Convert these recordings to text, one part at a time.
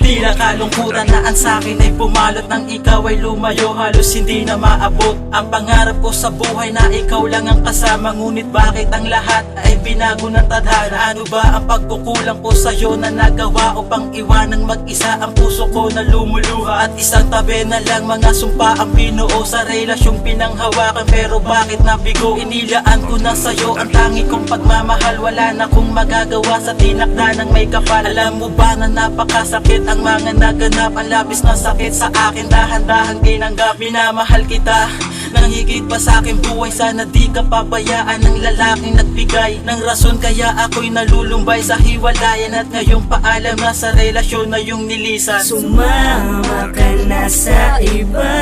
Tila kalungkutan na ang sakin ay pumalot nang ikaw ay lumayo, halos hindi na maabot ang pangarap ko sa buhay na ikaw lang ang kasama. Ngunit bakit ang lahat ay binago ng tadhana? Ano ba ang pagkukulang ko sa'yo na nagawa upang iwanang mag-isa ang puso ko na lumuluha? At isang tabi na lang mga sumpa ang binuo sa relasyong pinanghawakan. Pero bakit nabigo? Inilaan ko na sa'yo ang tangi kong pagmamahal. Wala na kong magagawa sa tinakda ng may kapal. Alam mo ba na napakasakit ang mga naganap? Ang labis na sakit sa akin, dahan-dahang tinanggap. Minamahal kita nang higit pa sa aking buhay. Sana di ka pabayaan ng lalaking nagbigay ng rason, kaya ako'y nalulumbay sa hiwalayan. At ngayong paalam na sa relasyon na yung nilisan. Sumama ka na sa iba,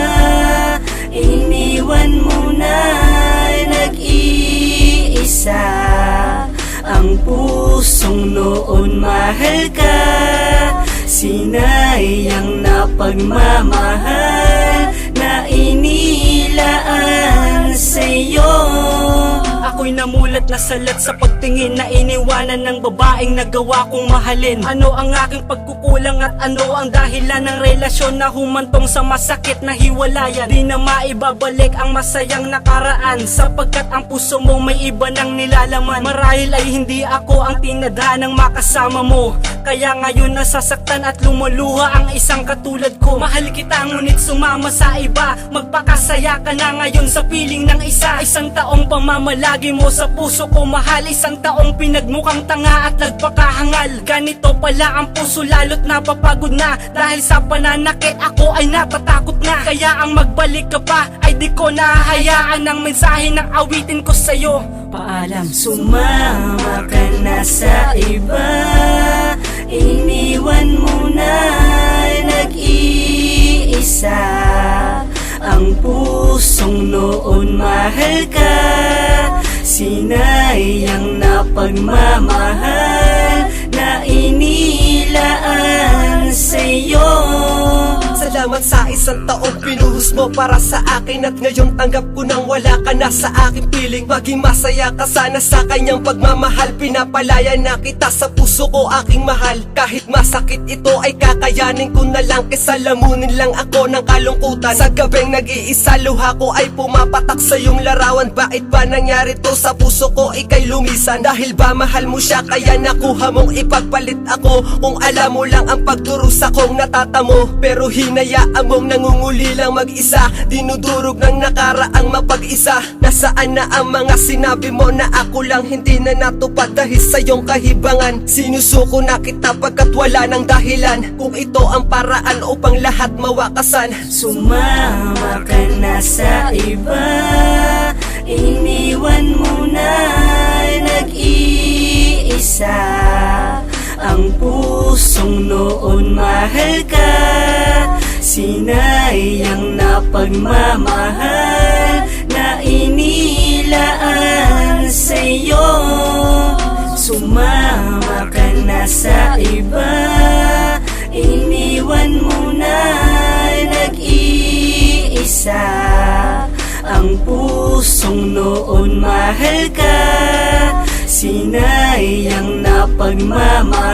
iniwan mo na nag-iisa ang pusong noon mahal ka. Sinayang na pagmamahal na inilaan sa'yo. Ako'y namulat na salat sa pagtingin na iniwanan ng babaeng nagawa kong mahalin. Ano ang aking pagkukulang at ano ang dahilan ng relasyon na humantong sa masakit na hiwalayan? Di na maibabalik ang masayang nakaraan, sapagkat ang puso mo may iba ng nilalaman. Marahil ay hindi ako ang tinadhanang makasama mo, kaya ngayon nasasaktan at lumuluha ang isang katulad ko. Mahal kita ngunit sumama sa iba, magpakasaya ka na ngayon sa piling ng isa. Isang taong pamamalagi mo sa puso ko mahal, isang taong pinagmukhang tanga at nagpakahangal. Ganito pala ang puso, lalo't napapagod na dahil sa pananakit ako ay natatakot na. Kaya ang magbalik ka pa ay di ko nahahayaan ang mensahe ng awitin ko sa'yo. Paalam. Sumama ka na sa iba, iniwan mo na nag-iisa ang pusong noon mahal ka. Sinayang na pagmamahal na inilaan sa'yo. Salamat sa isang taong pinuhos mo para sa akin, at ngayon tanggap ko nang wala ka na sa aking piling. Maging masaya ka sana sa kanyang pagmamahal. Pinapalaya na kita sa puso ko aking mahal. Kahit masakit ito ay kakayanin ko na lang, kesa lamunin lang ako ng kalungkutan. Sa gabing nag-iisa luha ko ay pumapatak sa iyong larawan. Bakit ba nangyari to sa puso ko, ika'y lumisan? Dahil ba mahal mo siya kaya nakuha mong ipagpalit ako? Kung alam mo lang ang pagdurusa kong natatamo, pero hinayaan mong nangunguli lang mag-isa. Dinudurog ng nakaraang mapag-isa. Nasaan na ang mga sinabi mo na ako lang hindi na natupad dahil sa iyong kahibangan? Sinusuko na kita pagkat wala ng dahilan, kung ito ang paraan upang lahat mawakasan. Sumama ka na sa iba, iniwan mo na nag-iisa ang pusong noon mahal ka. Sinayang na pagmamahal na inilaan sa'yo. Sumama ka na sa iba, iniwan mo na nag-iisa ang pusong noon mahal ka. Sinayang na pagmamahal